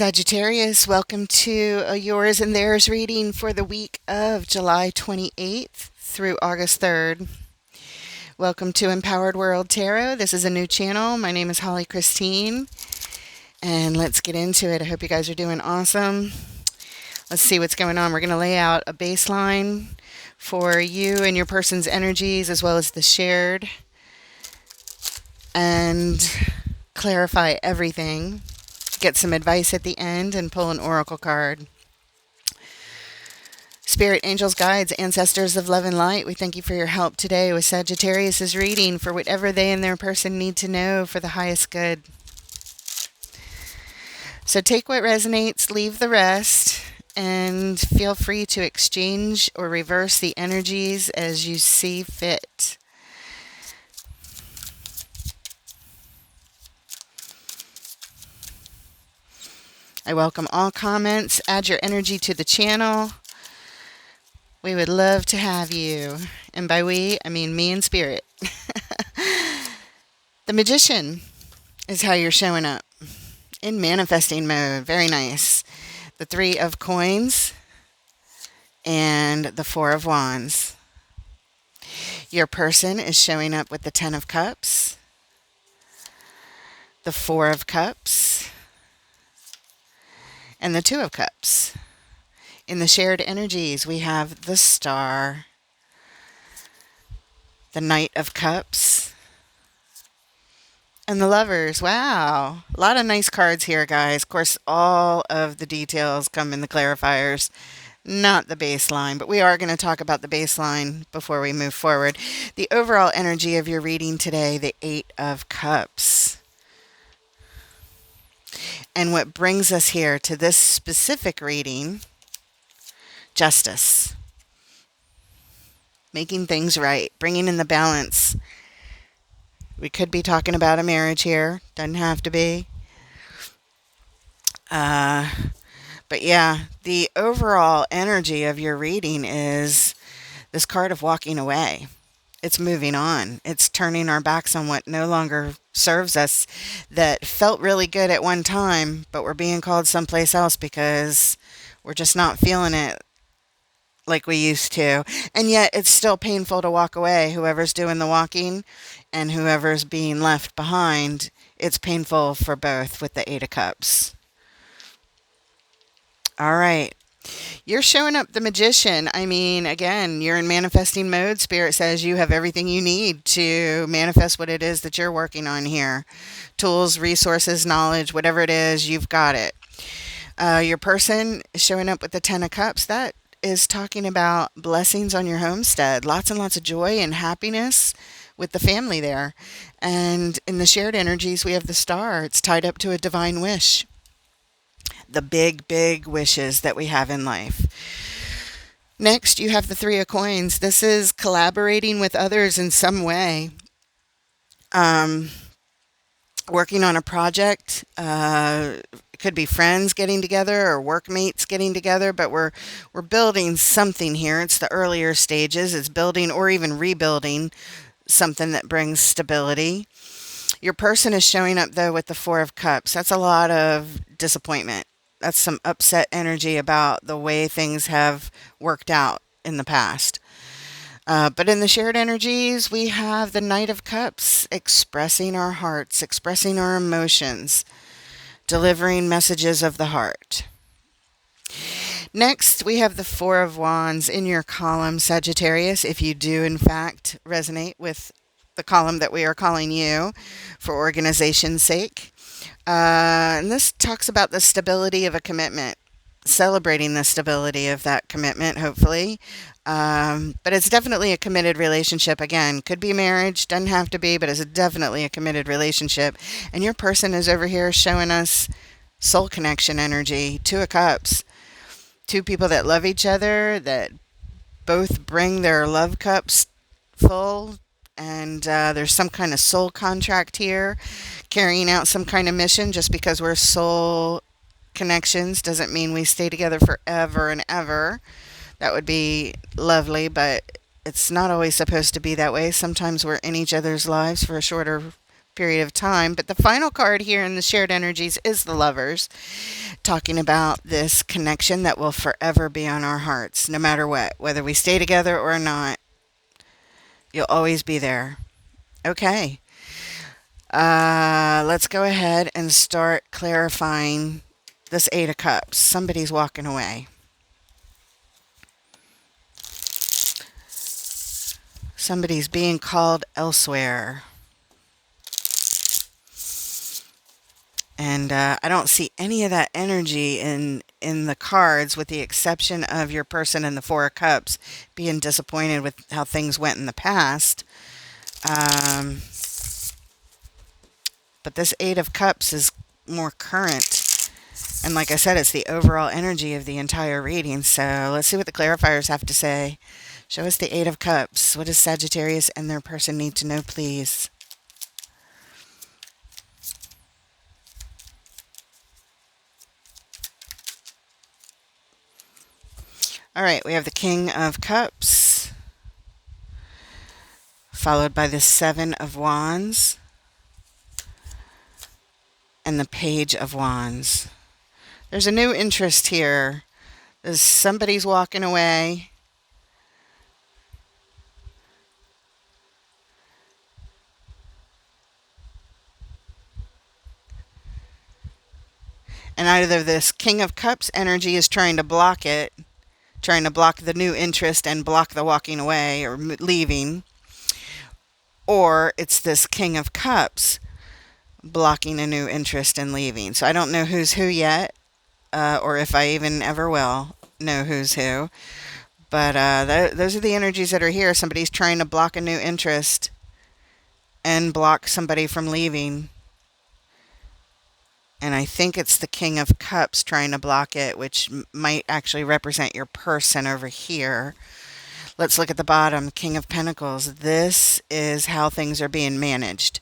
Sagittarius, welcome to a Yours and Theirs reading for the week of July 28th through August 3rd. Welcome to Empowered World Tarot. This is a new channel. My name is Holly Christine, and let's get into it. I hope you guys are doing awesome. Let's see what's going on. We're going to lay out a baseline for you and your person's energies as well as the shared, and clarify everything. Get some advice at the end and pull an oracle card. Spirit, angels, guides, ancestors of love and light, we thank you for your help today with Sagittarius' reading for whatever they and their person need to know for the highest good. So take what resonates, leave the rest, and feel free to exchange or reverse the energies as you see fit. I welcome all comments. Add your energy to the channel. We would love to have you. And by we, I mean me and Spirit. The Magician is how you're showing up. In manifesting mode. Very nice. The Three of Coins and the Four of Wands. Your person is showing up with the Ten of Cups, the Four of Cups, and the Two of Cups. In the shared energies, we have the Star, the Knight of Cups, and the Lovers. Wow. A lot of nice cards here, guys. Of course, all of the details come in the clarifiers, not the baseline, but we are going to talk about the baseline before we move forward. The overall energy of your reading today, the Eight of Cups. And what brings us here to this specific reading, justice. Making things right, bringing in the balance. We could be talking about a marriage here. Doesn't have to be. But yeah, the overall energy of your reading is this card of walking away. It's moving on. It's turning our backs on what no longer serves us, that felt really good at one time, but we're being called someplace else because we're just not feeling it like we used to. And yet it's still painful to walk away. Whoever's doing the walking and whoever's being left behind, it's painful for both with the Eight of Cups. All right. You're showing up the Magician. I mean, again, you're in manifesting mode. Spirit says you have everything you need to manifest what it is that you're working on here. Tools, resources, knowledge, whatever it is, you've got it. Your person is showing up with the Ten of Cups. That is talking about blessings on your homestead. Lots and lots of joy and happiness with the family there. And in the shared energies, we have the Star. It's tied up to a divine wish. The big, big wishes that we have in life. Next, you have the Three of Coins. This is collaborating with others in some way. Working on a project. It could be friends getting together or workmates getting together, but we're building something here. It's the earlier stages. It's building or even rebuilding something that brings stability. Your person is showing up, though, with the Four of Cups. That's a lot of disappointment. That's some upset energy about the way things have worked out in the past. But in the shared energies, we have the Knight of Cups, expressing our hearts, expressing our emotions, delivering messages of the heart. Next, we have the Four of Wands in your column, Sagittarius, if you do, in fact, resonate with the column that we are calling you for organization's sake. And this talks about the stability of a commitment, celebrating the stability of that commitment, hopefully. But it's definitely a committed relationship. Again, could be marriage, doesn't have to be, but it's definitely a committed relationship. And your person is over here showing us soul connection energy, Two of Cups. Two people that love each other, that both bring their love cups full. And there's some kind of soul contract here, carrying out some kind of mission. Just because we're soul connections doesn't mean we stay together forever and ever. That would be lovely, but it's not always supposed to be that way. Sometimes we're in each other's lives for a shorter period of time. But the final card here in the shared energies is the Lovers, talking about this connection that will forever be on our hearts, no matter what, whether we stay together or not. You'll always be there. Okay. Let's go ahead and start clarifying this Eight of Cups. Somebody's walking away. Somebody's being called elsewhere. And I don't see any of that energy in the cards, with the exception of your person in the Four of Cups being disappointed with how things went in the past. But this Eight of Cups is more current. And like I said, it's the overall energy of the entire reading. So let's see what the clarifiers have to say. Show us the Eight of Cups. What does Sagittarius and their person need to know, please? All right, we have the King of Cups, followed by the Seven of Wands, and the Page of Wands. There's a new interest here. Somebody's walking away. And either this King of Cups energy is trying to block it, trying to block the new interest and block the walking away or leaving, or it's this King of Cups blocking a new interest and leaving. So I don't know who's who yet, or if I even ever will know who's who. But those are the energies that are here. Somebody's trying to block a new interest and block somebody from leaving. And I think it's the King of Cups trying to block it, which might actually represent your person over here. Let's look at the bottom, King of Pentacles. This is how things are being managed.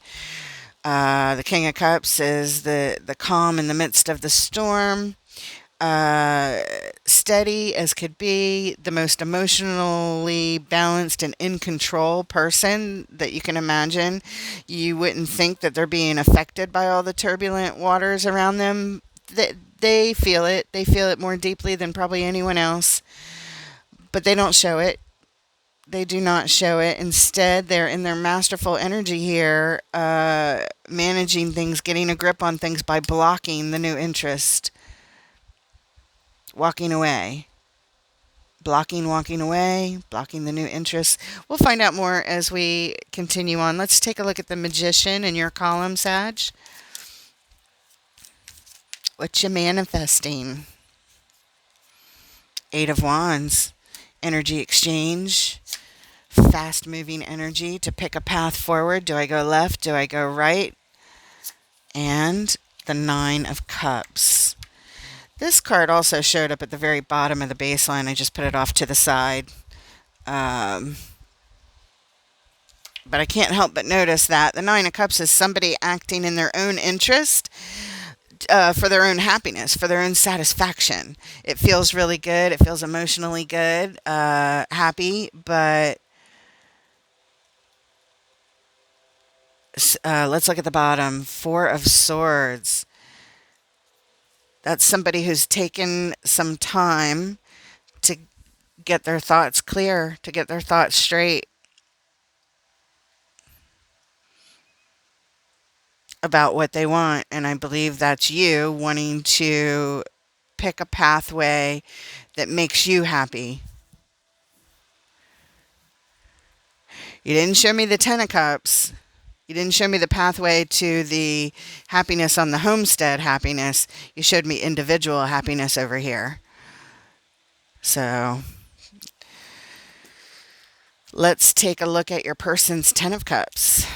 The King of Cups is the calm in the midst of the storm. Steady as could be, the most emotionally balanced and in control person that you can imagine. You wouldn't think that they're being affected by all the turbulent waters around them. They feel it. They feel it more deeply than probably anyone else, but they don't show it. They do not show it. Instead, they're in their masterful energy here, managing things, getting a grip on things by blocking the new interest. Walking away. Walking away, blocking the new interests. We'll find out more as we continue on. Let's take a look at the Magician in your column, Sag. What you manifesting? Eight of Wands. Energy exchange. Fast moving energy to pick a path forward. Do I go left? Do I go right? And the Nine of Cups. This card also showed up at the very bottom of the baseline. I just put it off to the side. But I can't help but notice that the Nine of Cups is somebody acting in their own interest, for their own happiness, for their own satisfaction. It feels really good. It feels emotionally good, happy. But let's look at the bottom. Four of Swords. That's somebody who's taken some time to get their thoughts clear, to get their thoughts straight about what they want. And I believe that's you wanting to pick a pathway that makes you happy. You didn't show me the Ten of Cups. You didn't show me the pathway to the happiness on the homestead happiness. You showed me individual happiness over here. So let's take a look at your person's Ten of Cups.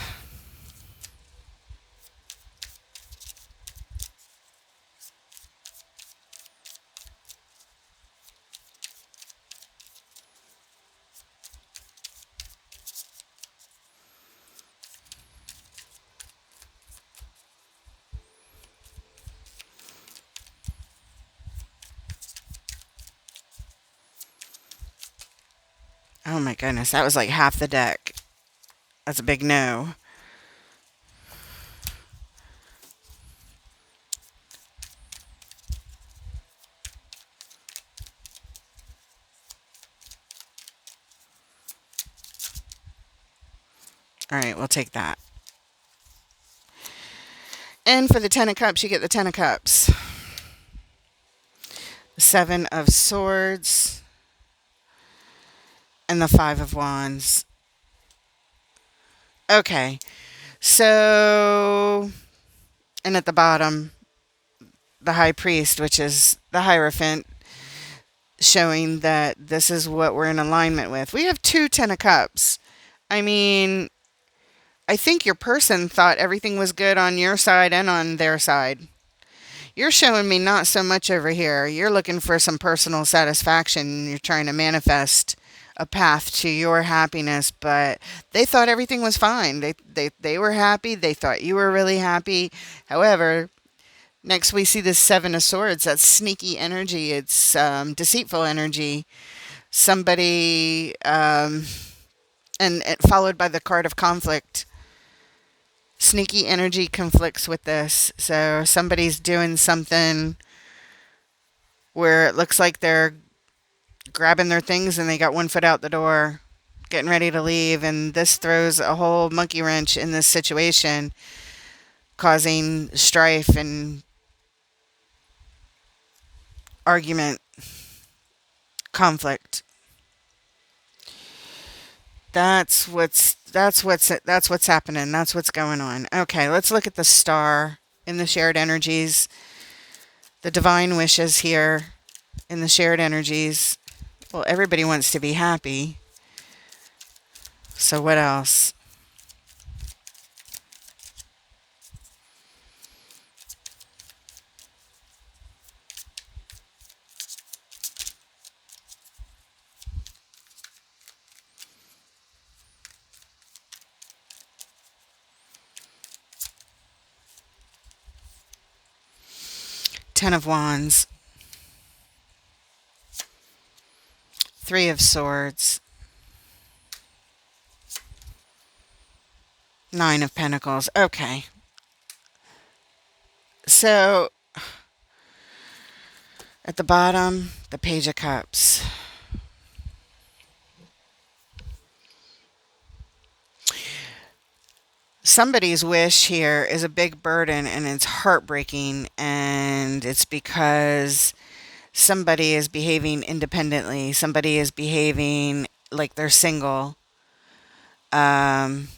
Oh my goodness, that was like half the deck. That's a big no. All right, we'll take that. And for the Ten of Cups, you get the Ten of Cups. The Seven of Swords. And the Five of Wands. Okay. So, and at the bottom, the High Priest, which is the Hierophant, showing that this is what we're in alignment with. We have two Ten of Cups. I mean, I think your person thought everything was good on your side and on their side. You're showing me not so much over here. You're looking for some personal satisfaction. You're trying to manifest a path to your happiness, but they thought everything was fine. They were happy. They thought you were really happy. However, next we see this Seven of Swords. That's sneaky energy. It's deceitful energy. Somebody, and it followed by the card of conflict. Sneaky energy conflicts with this. So somebody's doing something where it looks like they're grabbing their things and they got one foot out the door, getting ready to leave. And this throws a whole monkey wrench in this situation, causing strife and argument, conflict. That's what's happening. That's what's going on. Okay, let's look at the star in the shared energies. The divine wishes here in the shared energies. Well, everybody wants to be happy. So what else? Ten of Wands. Three of Swords. Nine of Pentacles. Okay. So, at the bottom, the Page of Cups. Somebody's wish here is a big burden and it's heartbreaking, and it's because somebody is behaving independently. Somebody is behaving like they're single. And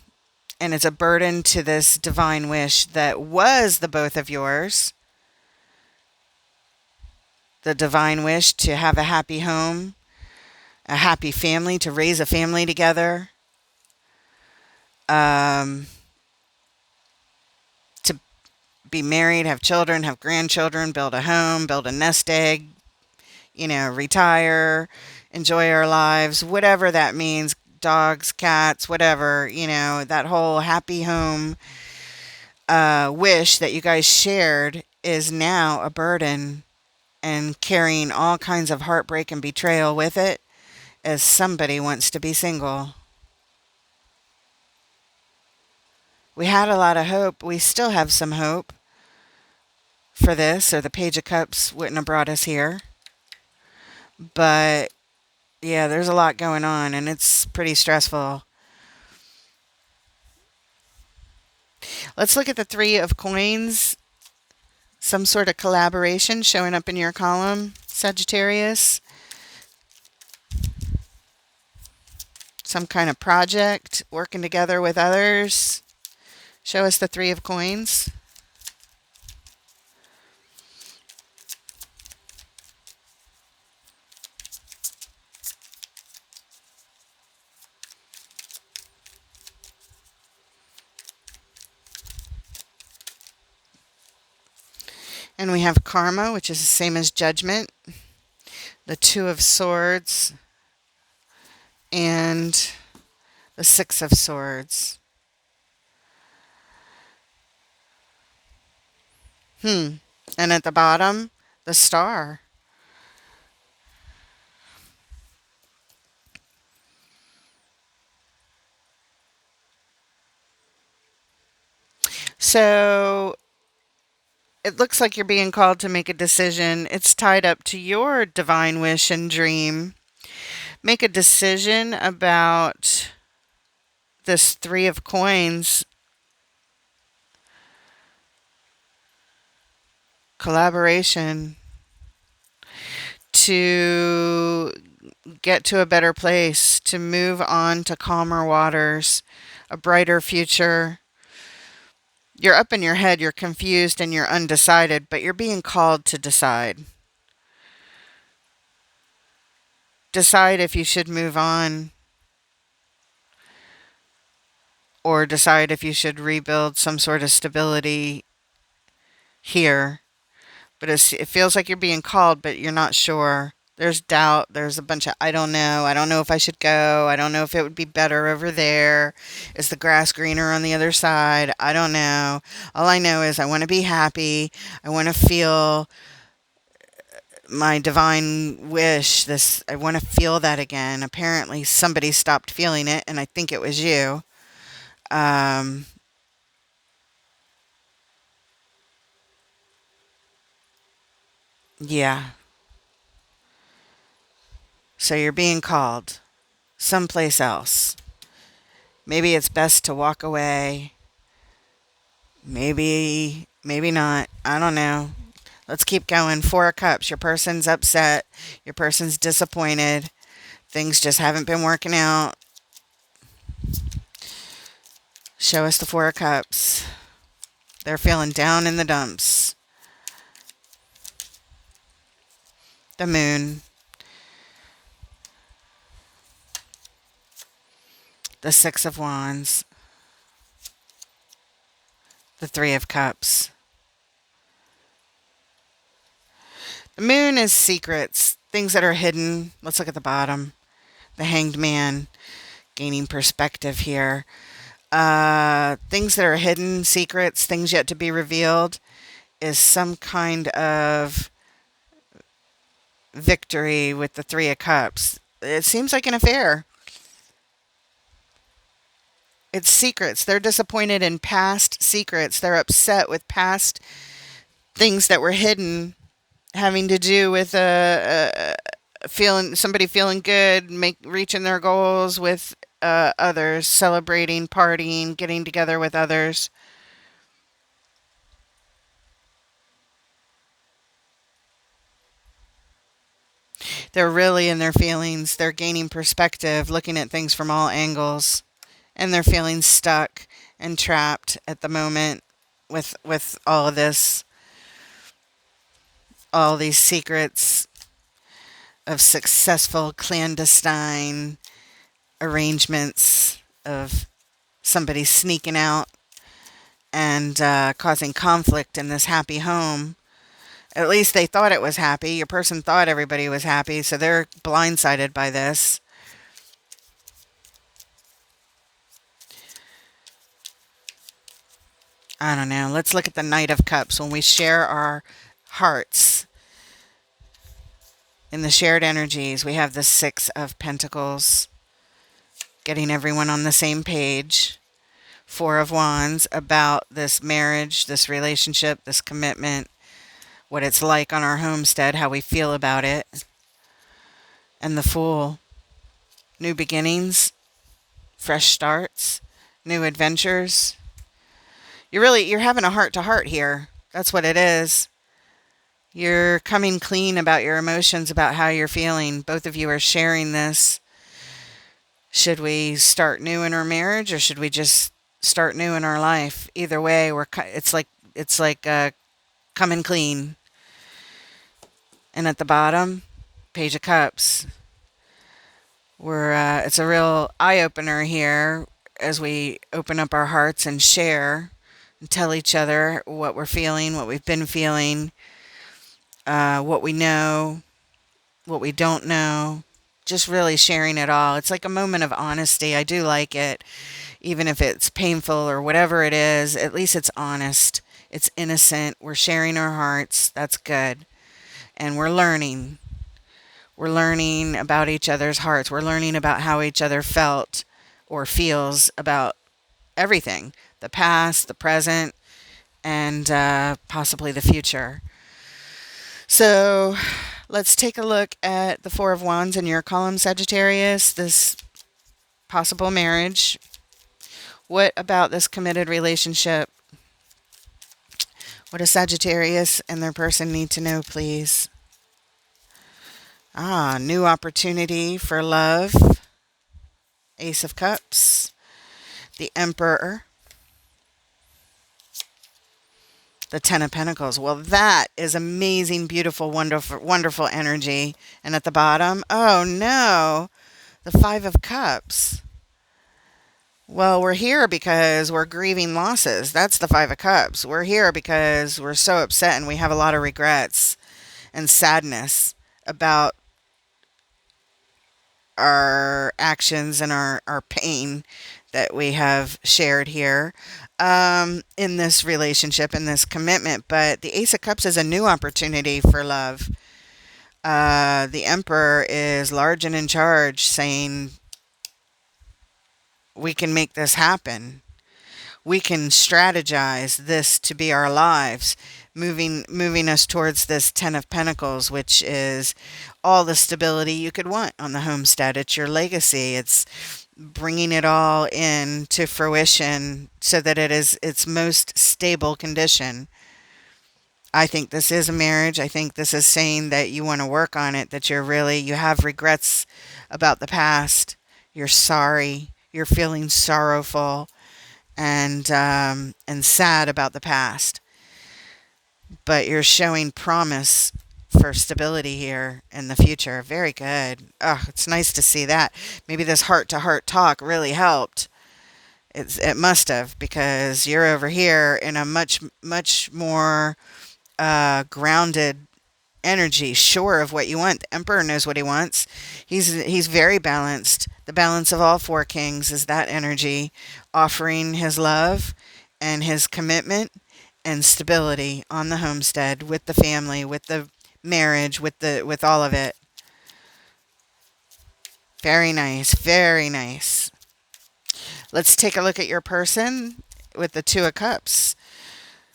it's a burden to this divine wish that was the both of yours. The divine wish to have a happy home, a happy family, to raise a family together. To be married, have children, have grandchildren, build a home, build a nest egg, retire, enjoy our lives, whatever that means, dogs, cats, whatever, that whole happy home wish that you guys shared is now a burden and carrying all kinds of heartbreak and betrayal with it, as somebody wants to be single. We had a lot of hope. We still have some hope for this, or the Page of Cups wouldn't have brought us here. But, yeah, there's a lot going on, and it's pretty stressful. Let's look at the Three of Coins. Some sort of collaboration showing up in your column, Sagittarius. Some kind of project, working together with others. Show us the Three of Coins. And we have Karma, which is the same as Judgment. The Two of Swords. And the Six of Swords. And at the bottom, the Star. So it looks like you're being called to make a decision. It's tied up to your divine wish and dream. Make a decision about this Three of Coins, collaboration to get to a better place, to move on to calmer waters, a brighter future. You're up in your head, you're confused, and you're undecided, but you're being called to decide. Decide if you should move on, or decide if you should rebuild some sort of stability here. But it feels like you're being called, but you're not sure. There's doubt. There's a bunch of, I don't know. I don't know if I should go. I don't know if it would be better over there. Is the grass greener on the other side? I don't know. All I know is I want to be happy. I want to feel my divine wish. I want to feel that again. Apparently, somebody stopped feeling it, and I think it was you. Um, yeah. So you're being called someplace else. Maybe it's best to walk away. Maybe not. I don't know. Let's keep going. Four of Cups. Your person's upset. Your person's disappointed. Things just haven't been working out. Show us the Four of Cups. They're feeling down in the dumps. The Moon. The Six of Wands. The Three of Cups. The Moon is secrets, things that are hidden. Let's look at the bottom. The Hanged Man, gaining perspective here. Things that are hidden, secrets, things yet to be revealed, is some kind of victory with the Three of Cups. It seems like an affair. It's secrets. They're disappointed in past secrets. They're upset with past things that were hidden, having to do with feeling good, reaching their goals with others, celebrating, partying, getting together with others. They're really in their feelings. They're gaining perspective, looking at things from all angles, and they're feeling stuck and trapped at the moment with all of this, all these secrets of successful clandestine arrangements of somebody sneaking out and causing conflict in this happy home. At least they thought it was happy. Your person thought everybody was happy, so they're blindsided by this. I don't know. Let's look at the Knight of Cups. When we share our hearts in the shared energies, we have the Six of Pentacles, getting everyone on the same page. Four of Wands, about this marriage, this relationship, this commitment, what it's like on our homestead, how we feel about it. And the Fool, new beginnings, fresh starts, new adventures. You're having a heart to heart here. That's what it is. You're coming clean about your emotions, about how you're feeling. Both of you are sharing this. Should we start new in our marriage, or should we just start new in our life? Either way, it's like coming clean. And at the bottom, Page of Cups. It's a real eye opener here as we open up our hearts and share and tell each other what we're feeling, what we've been feeling, what we know, what we don't know. Just really sharing it all. It's like a moment of honesty. I do like it. Even if it's painful or whatever it is, at least it's honest. It's innocent. We're sharing our hearts. That's good. And we're learning. We're learning about each other's hearts. We're learning about how each other felt or feels about everything. The past, the present, and possibly the future. So let's take a look at the Four of Wands in your column, Sagittarius. This possible marriage, What about this committed relationship? What does Sagittarius and their person need to know, please? New opportunity for love. Ace of Cups. The Emperor. The Ten of Pentacles. Well, that is amazing, beautiful, wonderful, wonderful energy. And at the bottom, oh no, the Five of Cups. Well, we're here because we're grieving losses. That's the Five of Cups. We're here because we're so upset and we have a lot of regrets and sadness about our actions and our pain that we have shared here in this relationship, in this commitment. But the Ace of Cups is a new opportunity for love. The Emperor is large and in charge, saying, we can make this happen. We can strategize this to be our lives, moving us towards this Ten of Pentacles, which is all the stability you could want on the homestead. It's your legacy. It's bringing it all in to fruition so that it is its most stable condition. I think this is a marriage. I think this is saying that you want to work on it, that you have regrets about the past. You're sorry. You're feeling sorrowful and sad about the past. But you're showing promise for stability here in the future. Very good. Oh, it's nice to see that. Maybe this heart-to-heart talk really helped. It must have, because you're over here in a much, much more grounded energy, sure of what you want. The Emperor knows what he wants. He's very balanced. The balance of all four kings is that energy, offering his love and his commitment and stability on the homestead, with the family, with the marriage, with all of it. Very nice, very nice. Let's take a look at your person with the Two of Cups.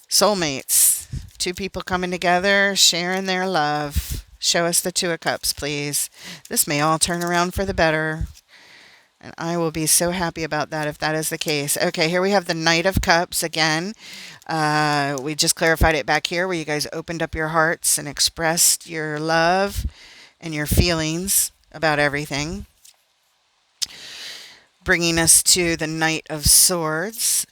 Soulmates. Two people coming together, sharing their love. Show us the Two of Cups, please. This may all turn around for the better. And I will be so happy about that if that is the case. Okay, here we have the Knight of Cups again. We just clarified it back here where you guys opened up your hearts and expressed your love and your feelings about everything. Bringing us to the Knight of Swords.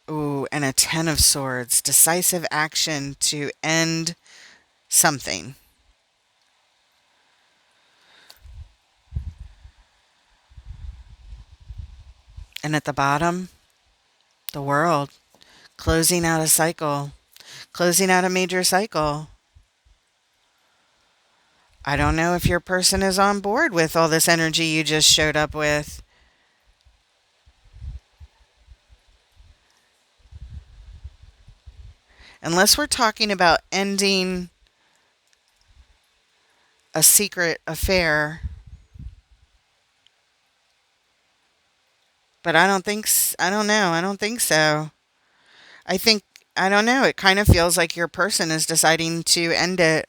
Ooh, and a Ten of Swords. Decisive action to end something. And at the bottom, the World. Closing out a cycle. Closing out a major cycle. I don't know if your person is on board with all this energy you just showed up with. Unless we're talking about ending a secret affair. But I don't think, I don't know. I don't think so. I don't know. It kind of feels like your person is deciding to end it.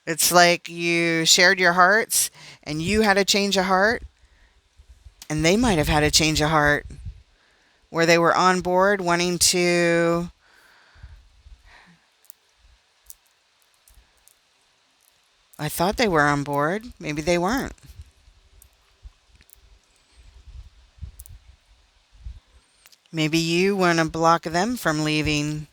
It's like you shared your hearts and you had a change of heart. And they might have had a change of heart where they were on board wanting to I thought they were on board. Maybe they weren't. Maybe you want to block them from leaving.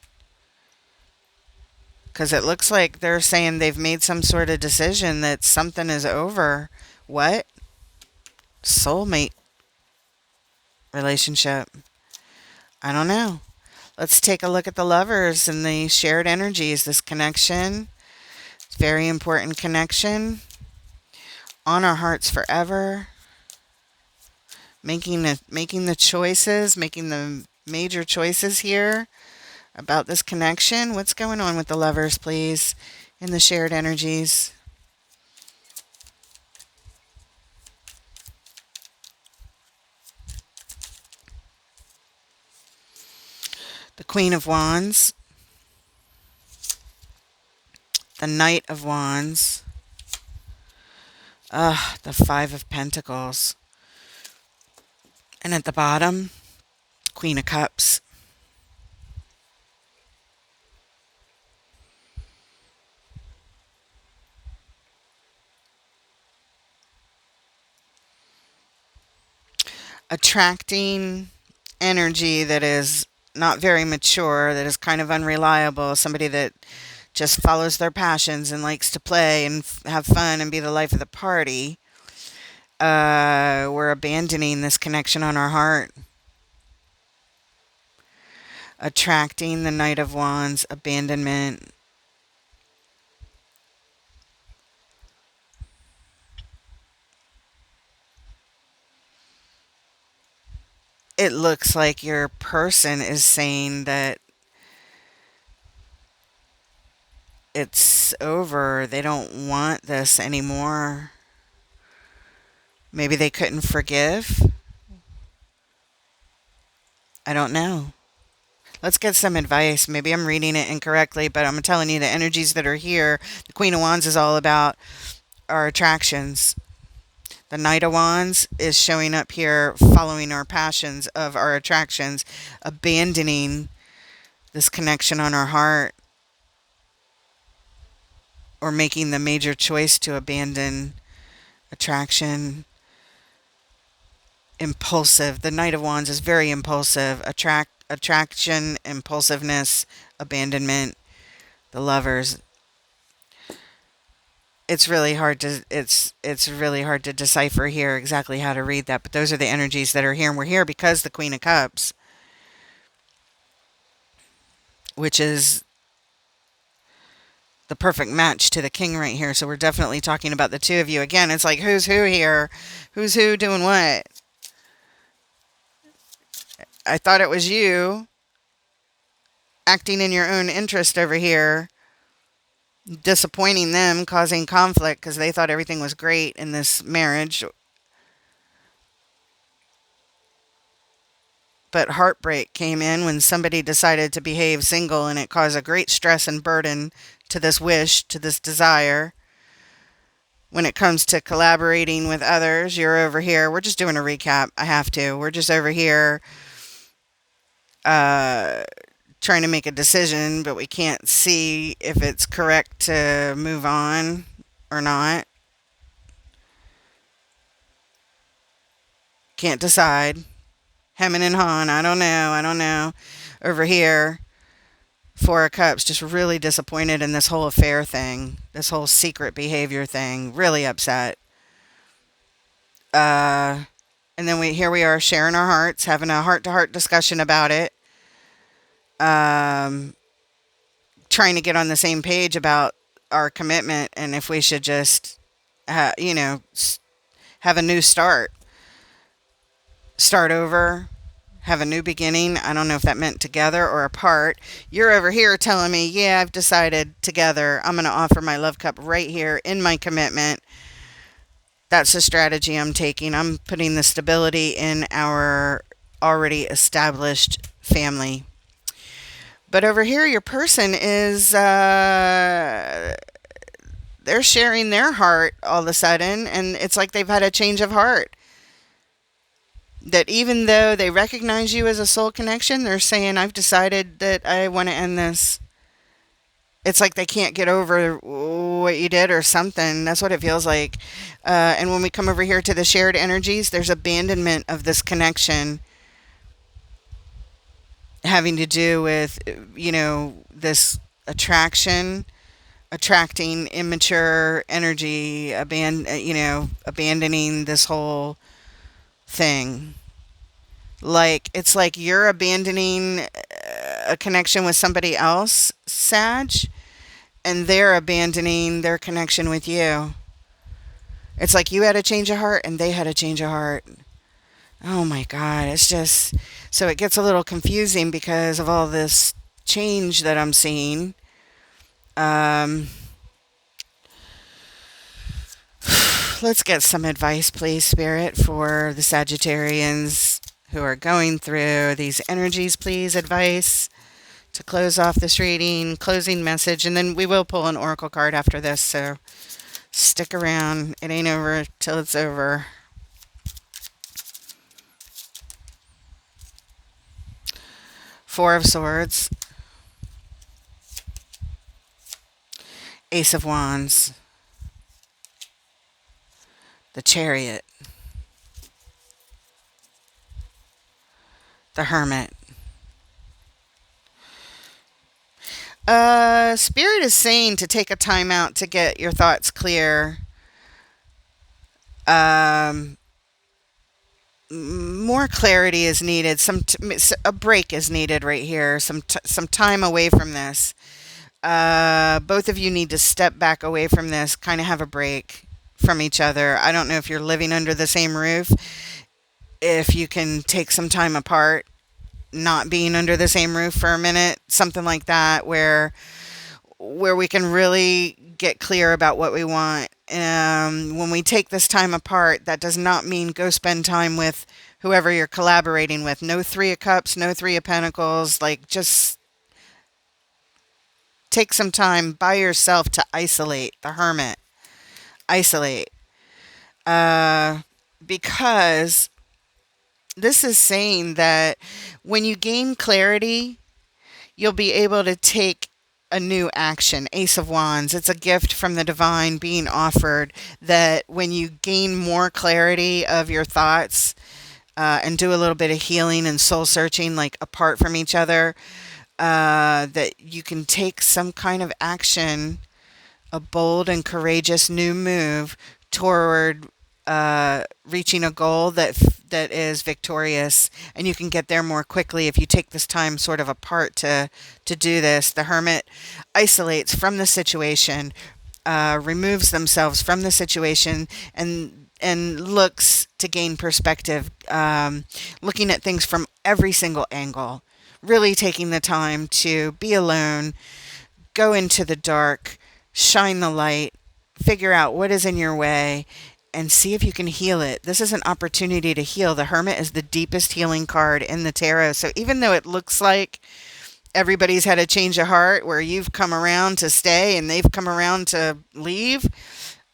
Because it looks like they're saying they've made some sort of decision that something is over. What? Soulmate relationship. I don't know. Let's take a look at the Lovers and the shared energies. This connection. It's a very important connection. On our hearts forever. Making the choices, making the major choices here about this connection. What's going on with the Lovers, please, in the shared energies? The Queen of Wands. The Knight of Wands. The Five of Pentacles. And at the bottom, Queen of Cups. Attracting energy that is not very mature, that is kind of unreliable, somebody that just follows their passions and likes to play and have fun and be the life of the party. We're abandoning this connection on our heart. Attracting the Knight of Wands, abandonment. It looks like your person is saying that it's over. They don't want this anymore. Maybe they couldn't forgive. I don't know. Let's get some advice. Maybe I'm reading it incorrectly, but I'm telling you the energies that are here. The Queen of Wands is all about our attractions. The Knight of Wands is showing up here, following our passions of our attractions, abandoning this connection on our heart, or making the major choice to abandon attraction. Impulsive. The Knight of Wands is very impulsive. Attraction, impulsiveness, abandonment. The Lovers. It's really hard to decipher here exactly how to read that, but those are the energies that are here, and we're here because the Queen of Cups, which is the perfect match to the King right here. So we're definitely talking about the two of you. Again, it's like who's who here? Who's who doing what? I thought it was you acting in your own interest over here, disappointing them, causing conflict because they thought everything was great in this marriage. But heartbreak came in when somebody decided to behave single, and it caused a great stress and burden to this wish, to this desire. When it comes to collaborating with others, you're over here. We're just doing a recap. I have to. We're just over here uh, trying to make a decision, but we can't see if it's correct to move on or not. Can't decide. Hemming and hawing. I don't know. I don't know. Over here, Four of Cups, just really disappointed in this whole affair thing, this whole secret behavior thing. Really upset. Uh, and then here we are sharing our hearts, having a heart-to-heart discussion about it. Um, Trying to get on the same page about our commitment and if we should just, have a new start over, have a new beginning. I don't know if that meant together or apart. You're over here telling me, yeah, I've decided together. I'm going to offer my love cup right here in my commitment. That's the strategy I'm taking. I'm putting the stability in our already established family. But over here, your person is, they're sharing their heart all of a sudden, and it's like they've had a change of heart. That even though they recognize you as a soul connection, they're saying, I've decided that I want to end this. It's like they can't get over what you did or something. That's what it feels like. And when we come over here to the shared energies, there's abandonment of this connection having to do with, this attracting immature energy, abandoning this whole thing. Like, it's like you're abandoning a connection with somebody else, Sag, and they're abandoning their connection with you. It's like you had a change of heart and they had a change of heart. Oh my God, it's just, so it gets a little confusing because of all this change that I'm seeing. Let's get some advice, please, Spirit, for the Sagittarians who are going through these energies, please. Advice to close off this reading, closing message, and then we will pull an oracle card after this, so stick around. It ain't over till it's over. Four of Swords, Ace of Wands, the Chariot, the Hermit. Spirit is saying to take a time out to get your thoughts clear. More clarity is needed. A break is needed right here. Some time away from this. Both of you need to step back away from this, kind of have a break from each other. I don't know if you're living under the same roof, if you can take some time apart, not being under the same roof for a minute, something like that, where we can really get clear about what we want. When we take this time apart, that does not mean go spend time with whoever you're collaborating with. No Three of Cups, no Three of Pentacles. Like, just take some time by yourself to isolate. The Hermit. Isolate. Because this is saying that when you gain clarity, you'll be able to take a new action. Ace of Wands. It's a gift from the divine being offered, that when you gain more clarity of your thoughts and do a little bit of healing and soul searching, like apart from each other, that you can take some kind of action, a bold and courageous new move toward reaching a goal that is victorious, and you can get there more quickly if you take this time sort of apart to do this. The Hermit isolates from the situation, removes themselves from the situation, and looks to gain perspective, looking at things from every single angle, really taking the time to be alone, go into the dark, shine the light, figure out what is in your way, and see if you can heal it. This is an opportunity to heal. The Hermit is the deepest healing card in the tarot. So even though it looks like everybody's had a change of heart, where you've come around to stay and they've come around to leave,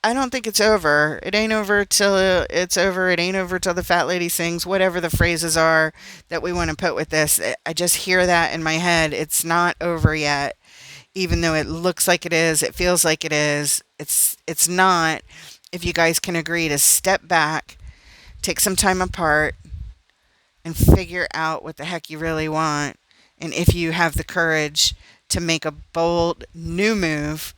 I don't think it's over. It ain't over till it's over. It ain't over till the fat lady sings, whatever the phrases are that we want to put with this. I just hear that in my head. It's not over yet. Even though it looks like it is, it feels like it is, it's not. If you guys can agree to step back, take some time apart, and figure out what the heck you really want, and if you have the courage to make a bold new move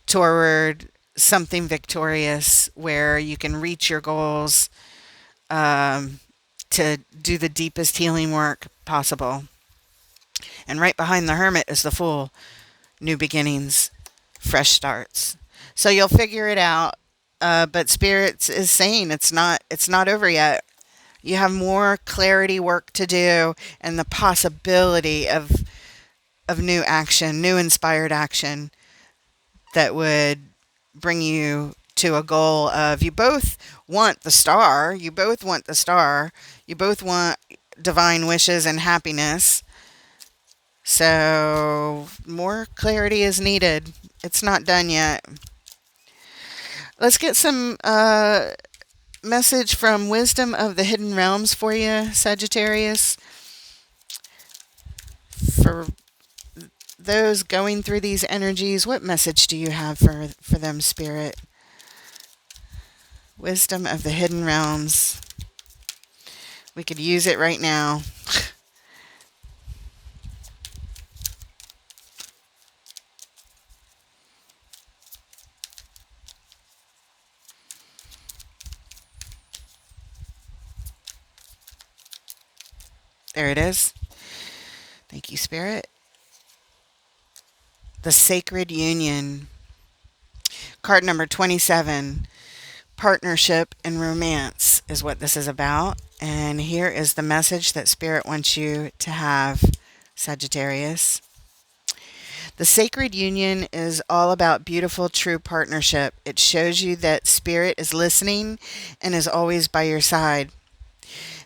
toward something victorious where you can reach your goals, to do the deepest healing work possible. And right behind the Hermit is the Fool. New beginnings, fresh starts. So you'll figure it out. But Spirit is saying it's not over yet. You have more clarity work to do, and the possibility of new action, new inspired action that would bring you to a goal of, you both want the star. You both want the star. You both want divine wishes and happiness. So more clarity is needed. It's not done yet. Let's get some message from Wisdom of the Hidden Realms for you, Sagittarius. For those going through these energies, what message do you have for them, Spirit? Wisdom of the Hidden Realms. We could use it right now. There it is. Thank you, Spirit. The Sacred Union. Card number 27. Partnership and romance is what this is about. And here is the message that Spirit wants you to have, Sagittarius. The Sacred Union is all about beautiful, true partnership. It shows you that Spirit is listening and is always by your side,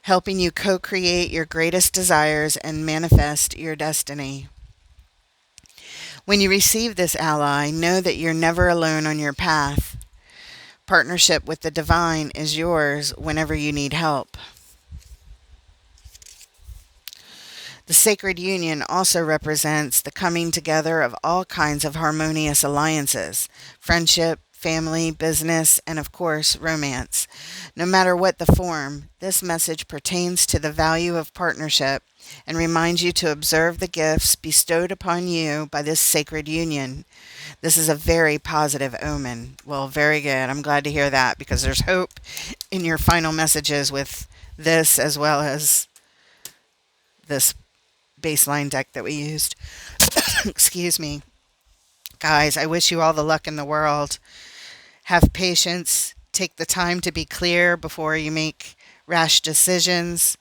helping you co-create your greatest desires and manifest your destiny. When you receive this ally, know that you're never alone on your path. Partnership with the divine is yours whenever you need help. The The sacred union also represents the coming together of all kinds of harmonious alliances: friendship, family, business, and of course, romance. No matter what the form, this message pertains to the value of partnership and reminds you to observe the gifts bestowed upon you by this sacred union. This is a very positive omen. Well, very good. I'm glad to hear that, because there's hope in your final messages with this, as well as this baseline deck that we used. Excuse me. Guys, I wish you all the luck in the world. Have patience. Take the time to be clear before you make rash decisions.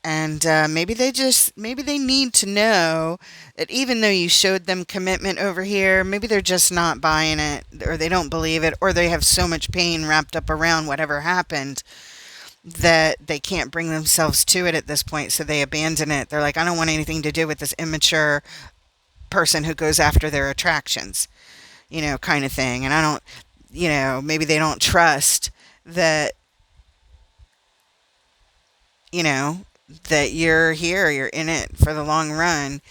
And maybe they need to know that even though you showed them commitment over here, maybe they're just not buying it, or they don't believe it, or they have so much pain wrapped up around whatever happened that they can't bring themselves to it at this point, so they abandon it. They're like, I don't want anything to do with this immature person who goes after their attractions, kind of thing. And I don't, maybe they don't trust that, you know, that you're here, you're in it for the long run.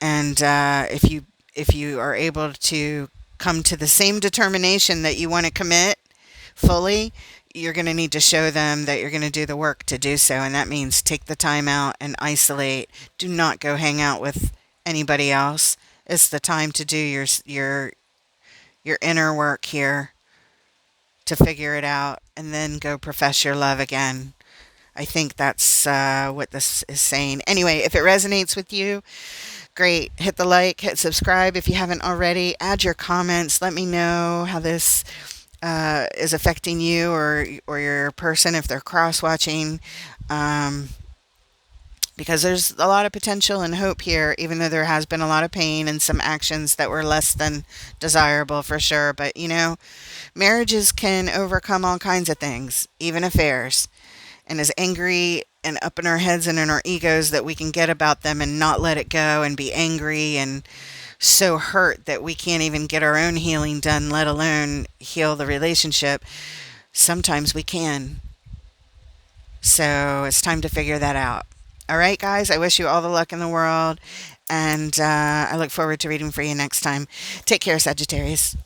And if you are able to come to the same determination that you want to commit fully, you're going to need to show them that you're going to do the work to do so. And that means take the time out and isolate. Do not go hang out with anybody else. It's the time to do your inner work here, to figure it out, and then go profess your love again. I think that's what this is saying. Anyway, if it resonates with you, great. Hit the like, hit subscribe if you haven't already. Add your comments. Let me know how this is affecting you, or your person if they're cross-watching. Because there's a lot of potential and hope here, even though there has been a lot of pain and some actions that were less than desirable for sure. But, marriages can overcome all kinds of things, even affairs. And as angry and up in our heads and in our egos that we can get about them and not let it go, and be angry and so hurt that we can't even get our own healing done, let alone heal the relationship, sometimes we can. So it's time to figure that out. All right, guys, I wish you all the luck in the world, and I look forward to reading for you next time. Take care, Sagittarius.